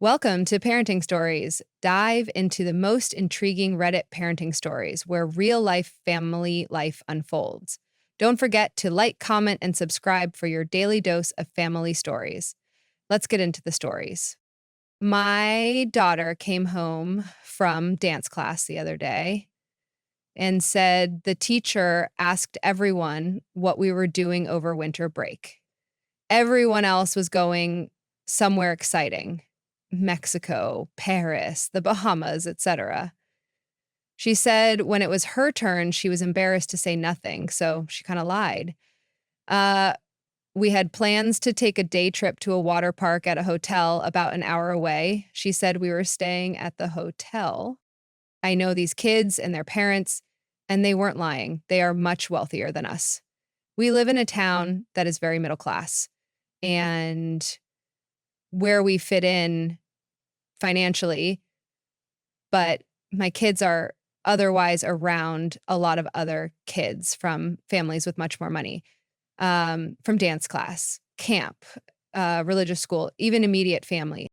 Welcome to Parenting Stories. Dive into the most intriguing Reddit parenting stories where real life family life unfolds. Don't forget to like, comment, and subscribe for your daily dose of family stories. Let's get into the stories. My daughter came home from dance class the other day and said the teacher asked everyone what we were doing over winter break. Everyone else was going somewhere exciting. Mexico, Paris, the Bahamas, etc. She said when it was her turn, she was embarrassed to say nothing, so she kind of lied. Uh, we had plans to take a day trip to a water park at a hotel about an hour away. She said we were staying at the hotel. I know these kids and their parents, and they weren't lying. They are much wealthier than us. We live in a town that is very middle class, and where we fit in financially, but my kids are otherwise around a lot of other kids from families with much more money, from dance class, camp, religious school, even immediate family.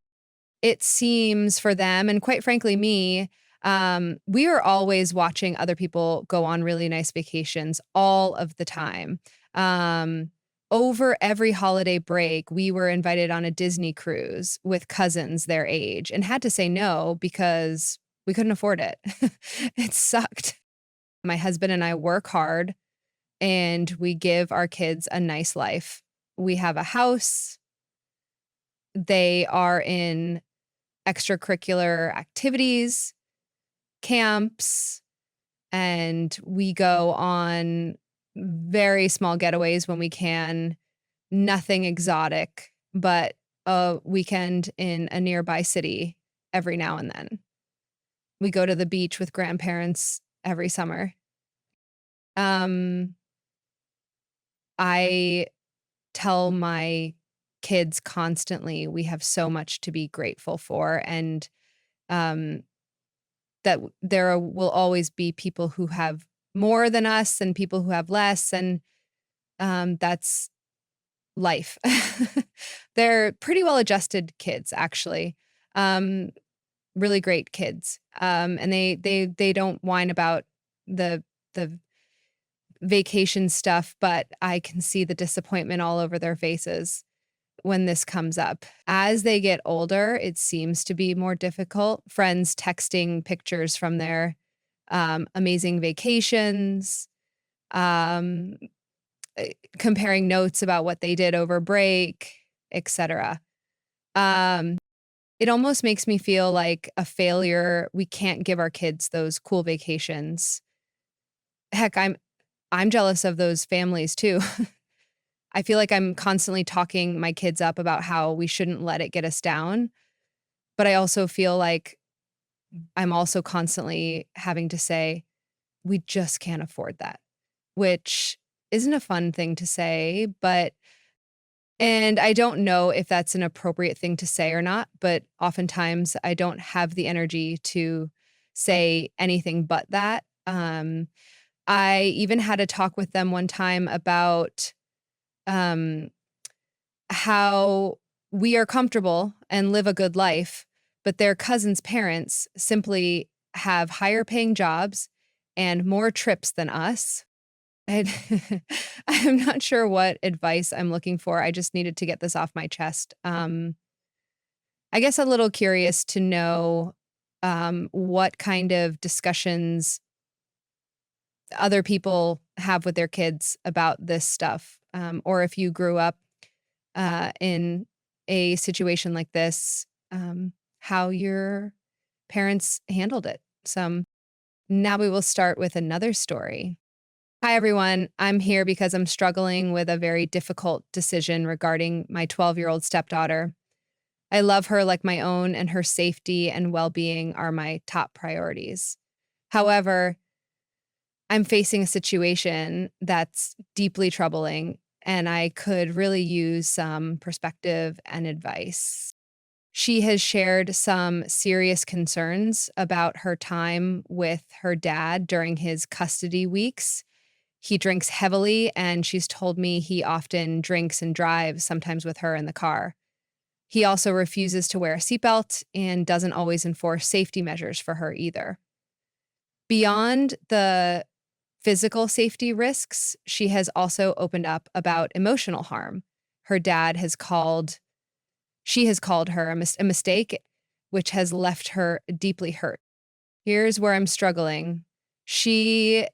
It seems for them, and quite frankly, me, we are always watching other people go on really nice vacations all of the time. Um, Over every holiday break, we were invited on a Disney cruise with cousins their age and had to say no because we couldn't afford it. It sucked. My husband and I work hard and we give our kids a nice life. We have a house. They are in extracurricular activities, camps, and we go on very small getaways when we can. Nothing exotic, but a weekend in a nearby city every now and then. We go to the beach with grandparents every summer. Um, I tell my kids constantly we have so much to be grateful for, and um, that there will always be people who have more than us and people who have less, and that's life. They're pretty well-adjusted kids, actually, um, really great kids, and they don't whine about the vacation stuff, but I can see the disappointment all over their faces when this comes up. As they get older, it seems to be more difficult. Friends texting pictures from their amazing vacations, um, comparing notes about what they did over break, etc. Um, it almost makes me feel like a failure. We can't give our kids those cool vacations. Heck, I'm jealous of those families too. I feel like I'm constantly talking my kids up about how we shouldn't let it get us down, but I also feel like I'm also constantly having to say, "We just can't afford that," which isn't a fun thing to say, but and I don't know if that's an appropriate thing to say or not, but oftentimes I don't have the energy to say anything but that. I even had a talk with them one time about, um how we are comfortable and live a good life, but their cousins' parents simply have higher paying jobs and more trips than us. And I'm not sure what advice I'm looking for. I just needed to get this off my chest. I guess a little curious to know what kind of discussions other people have with their kids about this stuff, or if you grew up in a situation like this, how your parents handled it. Now we will start with another story. Hi, everyone. I'm here because I'm struggling with a very difficult decision regarding my 12-year-old stepdaughter. I love her like my own, and her safety and well being are my top priorities. However, I'm facing a situation that's deeply troubling, and I could really use some perspective and advice. She has shared some serious concerns about her time with her dad during his custody weeks. He drinks heavily, and she's told me he often drinks and drives, sometimes with her in the car. He also refuses to wear a seatbelt and doesn't always enforce safety measures for her either. Beyond the physical safety risks, she has also opened up about emotional harm. Her dad has called She has called her a mistake, which has left her deeply hurt. Here's where I'm struggling. She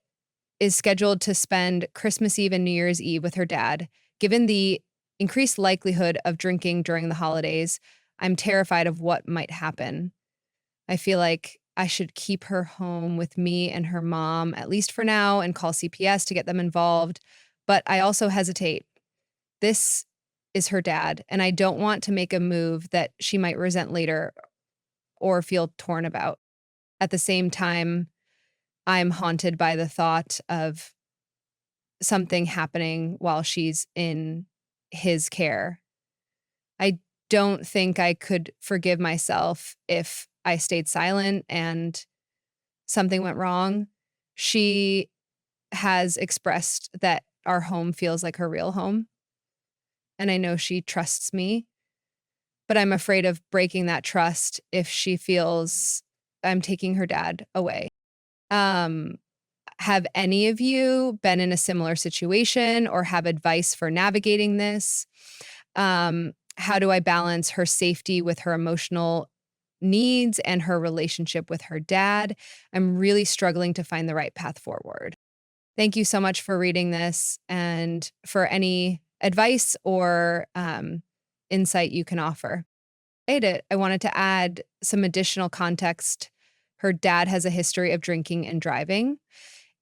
is scheduled to spend Christmas Eve and New Year's Eve with her dad. Given the increased likelihood of drinking during the holidays, I'm terrified of what might happen. I feel like I should keep her home with me and her mom, at least for now, and call CPS to get them involved. But I also hesitate. This is her dad, and I don't want to make a move that she might resent later or feel torn about. At the same time, I'm haunted by the thought of something happening while she's in his care. I don't think I could forgive myself if I stayed silent and something went wrong. She has expressed that our home feels like her real home, and I know she trusts me, but I'm afraid of breaking that trust if she feels I'm taking her dad away. Um, have any of you been in a similar situation or have advice for navigating this? How do I balance her safety with her emotional needs and her relationship with her dad? I'm really struggling to find the right path forward. Thank you so much for reading this and for any advice or insight you can offer. I wanted to add some additional context. Her dad has a history of drinking and driving,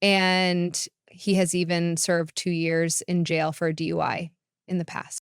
and he has even served 2 years in jail for a DUI in the past.